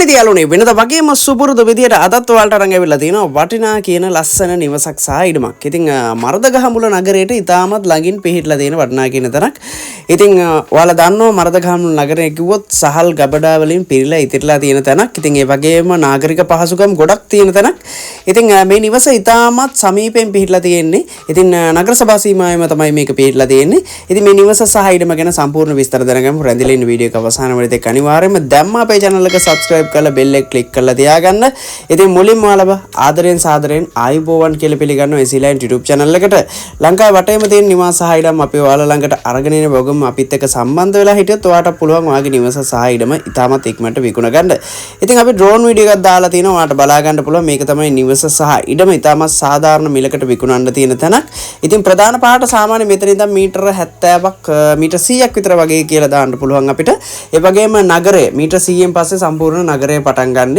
ඉතින් යාළුවනේ වෙනද වගේම සුපුරුදු විදියට අදත් ඔයාලට අරන් ඇවිල්ලා තියෙනවා වටිනා කියන ලස්සන නිවසක් සහ ඉඩමක්. ඉතින් මරදගහමුල නගරයට ඉතාමත් ළඟින් පිහිටලා තියෙන වටිනා කියන තැනක්. ඉතින් ඔයාලා දන්නවා මරදගහමුල නගරය කිව්වොත් සහල් ගබඩා වලින් පිරීලා ඉතිරලා තියෙන තැනක්. ඉතින් ඒ වගේම නාගරික පහසුකම් ගොඩක් තියෙන තැනක්. ඉතින් මේ නිවස ඉතාමත් සමීපයෙන් පිහිටලා තියෙන්නේ. ඉතින් නගර සභා සීමාවෙම තමයි මේක පිහිටලා තියෙන්නේ. ඉතින් මේ නිවස සහ ඉඩම ගැන සම්පූර්ණ විස්තර දැනගමු. රැඳිලා ඉන්න වීඩියෝ එක අවසාන වෙලෙත් එක්ක අනිවාර්යයෙන්ම දැම්ම අපේ channel එක subscribe කරලා bell එක click කරලා තියාගන්න. ඉතින් මුලින්ම ඔයාලව ආදරයෙන් සාදරයෙන් ආයුබෝවන් කියලා පිළිගන්නවා එසිලයින් YouTube channel එකට. ලංකාවේ වටේම තියෙන නිවාස සහ ඉඩම් අපි ඔයාලා ළඟට අරගෙන එන වගම අපිත් එක්ක සම්බන්ධ වෙලා හිටියොත් ඔයාට පුළුවන් ඔයාගේ නිවස සහ ඉඩම ඉතාමත් ඉක්මනට විකුණ ගන්න. ඉතින් අපි drone video එකක් දාලා තිනවා ඔයාට බලා ගන්න පුළුවන්. මේක තමයි නිවස සහ ඉඩම ඉතාමත් සාධාරණ මිලකට විකුණන්න තියෙන තැනක්. ඉතින් ප්‍රධාන පාට සාමාන්‍ය මෙතන ඉඳන් මීටර 70ක් මීටර 100ක් විතර වගේ කියලා දාන්න පුළුවන් අපිට. ඒ වගේම නගරය මීටර 100න් පස්සේ සම්පූර්ණ නගරය පටන් ගන්න.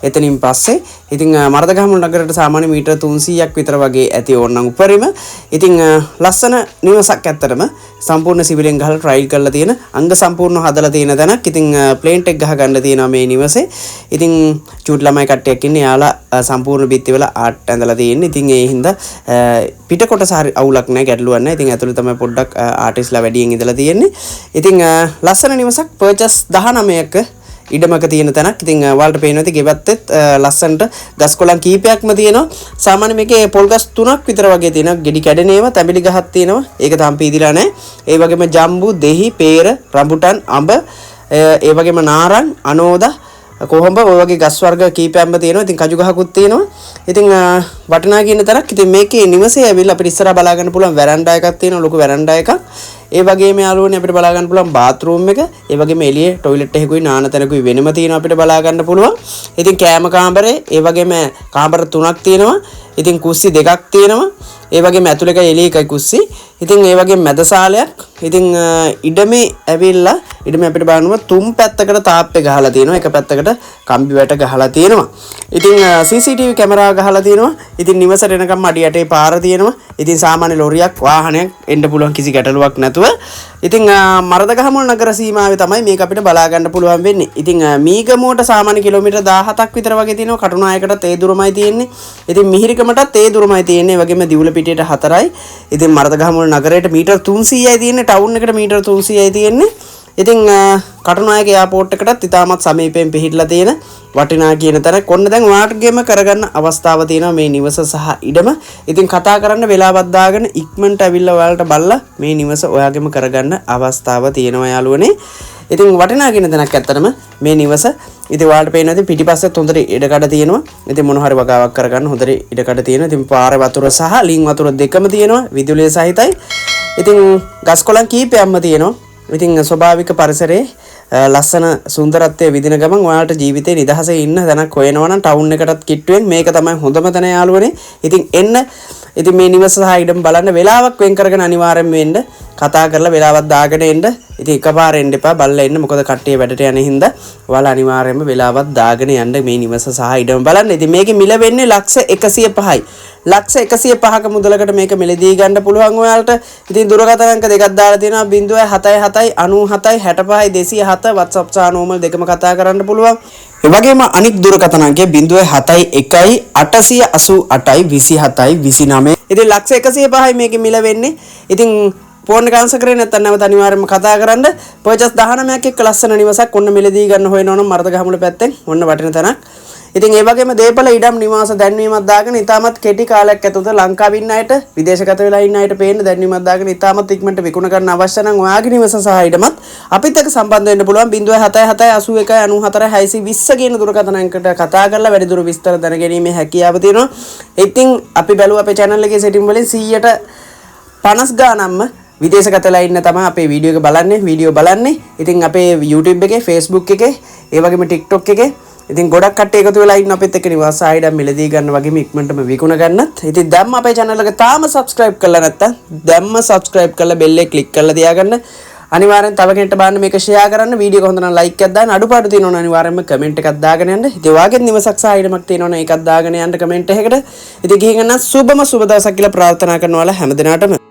එතනින් පස්සේ ඉතින් මරදගහමුල නගරයට සාමාන්‍ය මීටර 300ක් විතර වගේ ඇති ඕනනම් උඩරිම. ඉතින් ලස්සන නිවසක් ඇත්තටම සම්පූර්ණ සිවිලෙන් ගහලා ට්‍රයිල් කරලා තියෙන අංග සම්පූර්ණ හදලා තියෙන තැනක්. ඉතින් ප්ලේන්ට් එක ගහ ගන්න තියෙනවා මේ නිවසේ. ඉතින් චූටි ළමයි කට්ටියක් ඉන්නේ. යාලා සම්පූර්ණ බිත්තිවල ආර්ට් ඇඳලා තියෙන්නේ. ඉතින් ඒ හින්දා පිට කොටස හරි අවුලක් නැහැ, ගැටලුවක් නැහැ. ඉතින් ඇතුළේ තමයි පොඩ්ඩක් ආටිස්ලා වැඩියෙන් ඉඳලා තියෙන්නේ. ඉතින් ලස්සන නිවසක් පර්චස් 19ක ඉඩමක තියෙන තැනක්. ඉතින් ඔයාලට පේනවා ඇති ගෙවත්තෙත් ලස්සනට ගස් කොළන් කීපයක්ම තියෙනවා. සාමාන්‍ය මේකේ පොල් ගස් 3ක් විතර වගේ තියෙනවා. ගෙඩි කැඩෙන ඒවා, තැඹිලි ගහක් තියෙනවා. ඒක තාම පීදිලා නැහැ. ඒ වගේම ජම්බු, දෙහි, පේර, රඹුටන්, අඹ, ඒ වගේම නාරං, අනෝදා, කොහොඹ ඔය වගේ ගස් වර්ග කීපයක්ම තියෙනවා. ඉතින් කජු ගහකුත් තියෙනවා. ඉතින් වටිනා කියන තරක්. ඉතින් මේකේ නිවසේ ඇවිල්ලා අපිට ඉස්සරහා බලා ගන්න පුළුවන් වැරන්ඩා එකක් තියෙනවා, ලොකු වැරන්ඩා එකක්. ඒ වගේම යාළුවනේ අපිට බලා ගන්න පුළුවන් බාත්රූම් එක. ඒ වගේම එළියේ টয়ලට් එකකුයි නාන තැනකුයි වෙනම තියෙනවා අපිට බලා ගන්න පුළුවන්. ඉතින් කෑම කාමරේ ඒ වගේම කාමර 3ක් තියෙනවා. ඉතින් කුස්සි 2ක් තියෙනවා. ඒ වගේම ඇතුළේ එකයි එළියේ එකයි කුස්සි. ඉතින් ඒ වගේම මැදසාලයක්. ඉතින් ඉඩමේ ඇවිල්ලා ඉඩමේ අපිට බලන්න තුන් පැත්තකට තාප්පේ ගහලා තියෙනවා. එක පැත්තකට කම්බි වැට ගහලා තියෙනවා. ඉතින් CCTV කැමරා ගහලා තියෙනවා. ඉතින් නිවසට එනකම් අඩි 8 පාර තියෙනවා. ඉතින් සාමාන්‍ය ලොරියක් වාහනයක් එන්න පුළුවන් කිසි ගැටලුවක් නැතුව. ඉතින් මරදගහමුල නගර සීමාවේ තමයි මේක අපිට බලා ගන්න පුළුවන් වෙන්නේ. ඉතින් මීගමුවට සාමාන්‍ය කිලෝමීටර් 17ක් විතර වගේ තියෙනවා. කටුනායකටත් ඒ දුරමයි තියෙන්නේ. ඉතින් මිහිරිකමටත් ඒ දුරමයි තියෙන්නේ. ඒ වගේම දිවුල පිටියට 4යි. ඉතින් මරදගහමුල නගරයට මීටර් 300යි තියෙන්නේ. ටවුන් එකට මීටර් 300යි තියෙන්නේ. ඉතින් කටුනායක එයාපෝට් එකටත් ඉතාමත් සමීපයෙන් පිහිටලා තියෙන වටිනා කියන තැන. කොන්න දැන් ඔයාටගේම කරගන්න අවස්ථාව තියෙනවා මේ නිවස සහ ඉඩම. ඉතින් කතා කරන්න වෙලාවක් දාගෙන ඉක්මනට ඇවිල්ලා ඔයාලට බලලා මේ නිවස ඔයාගෙම කරගන්න අවස්ථාව තියෙනවා යාළුවනේ. ඉතින් වටිනා කියන තැනක් ඇත්තටම මේ නිවස. ඉතින් ඔයාලට පේනවා ඉතින් පිටිපස්සෙත් හොඳට ඉඩකඩ තියෙනවා. ඉතින් මොන හරි වගාවක් කරගන්න හොඳට ඉඩකඩ තියෙනවා. ඉතින් පාරේ වතුර සහ ලිං වතුර දෙකම තියෙනවා. විදුලිය සහිතයි. ඉතින් ගස් කොළන් කීපයක්ම තියෙනවා. ඉතින් ස්වභාවික පරිසරයේ ලස්සන සුන්දරත්වයේ විදින ගමන් ඔයාලට ජීවිතේ නිදහසේ ඉන්න තැනක් හොයනවා නම් ටවුන් එකටත් කිට්ටුවෙන් මේක තමයි හොඳම තැන යාළුවනේ. ඉතින් එන්න. ඉතින් මේ නිවස සහ ඉඩම බලන්න වෙලාවක් වෙන් කරගෙන අනිවාර්යෙන් වෙන්න. කතා කරලා වෙලාවක් දාගෙන එන්න. ඉතින් එකපාර එන්න එපා, බලලා එන්න. මොකද කට්ටිය වැඩට යන හින්දා ඔයාලා අනිවාර්යෙන්ම වෙලාවක් දාගෙන යන්න මේ නිවස සහ ඉඩම බලන්න. ඉතින් මේකේ මිල වෙන්නේ ලක්ෂ 105යි. ලක්ෂ 105ක මුදලකට මේක මිලදී ගන්න පුළුවන් ඔයාලට. ඉතින් දුරකථන අංක දෙකක් දාලා තියෙනවා 077 97 65 207 WhatsApp සහ normal දෙකම කතා කරන්න පුළුවන්. ඒ වගේම අනිත් දුරකථන අංකය 071 888 27 29. ඉතින් ලක්ෂ 105යි මේකේ මිල වෙන්නේ. ඉතින් ෆෝන් එක ආන්සර් කරේ නැත්නම් නැවත අනිවාර්යයෙන්ම කතා කරන්න. පර්චස් 19ක් එක්ක ලස්සන නිවසක් ඔන්න මිලදී ගන්න හොයනවනම් මරදගහමුල පැත්තෙන් ඔන්න වටින තැනක්. ඉතින් ඒ වගේම දේපල ඉඩම් නිවාස දැන්වීමක් දාගෙන ඉතාමත් කෙටි කාලයක් ඇතුළත ලංකාවේ ඉන්න අයට විදේශගත වෙලා ඉන්න අයට පේන්න දැන්වීමක් දාගෙන ඉතාමත් ඉක්මනට විකුණ ගන්න අවශ්‍ය නම් ඔයාගේ නිවස සහ ඉඩමත් අපිත් එක්ක සම්බන්ධ වෙන්න පුළුවන් 077 81 94 620 කියන දුරකථන අංකයට කතා කරලා වැඩිදුර විස්තර දැනගැනීමේ හැකියාව තියෙනවා. ඉතින් අපි බැලුවා අපේ channel එකේ setting වලින් 150 ගානක්ම විදේශගතලා ඉන්න තමයි අපේ වීඩියෝ එක බලන්නේ. ඉතින් අපේ YouTube එකේ, Facebook එකේ, ඒ වගේම TikTok එකේ ඉතින් ගොඩක් කට්ටිය එකතු වෙලා ඉන්න අපිත් එක්ක නිවාස ආයිඩම් මිලදී ගන්න වගේම ඉක්මනටම විකුණ ගන්නත්. ඉතින් දැම්ම අපේ channel එක තාම subscribe කරලා නැත්තම් දැම්ම subscribe කරලා bell එක click කරලා තියාගන්න. අනිවාර්යෙන් තව කෙනෙක්ට බලන්න මේක share කරන්න. වීඩියෝ එක හොඳ නම් like එකක් දාන්න. අඩුපාඩු තියෙනවා නම් අනිවාර්යෙන්ම comment එකක් දාගෙන යන්න. ඉතින් ඔයාගේ නිවසක් සහ ආයිඩමක් තියෙනවා නම් ඒකත් දාගෙන යන්න comment එකකට. ඉතින් ගිහින් යන්න සුබම සුබ දවසක් කියලා ප්‍රාර්ථනා කරනවා හැම දිනාටම.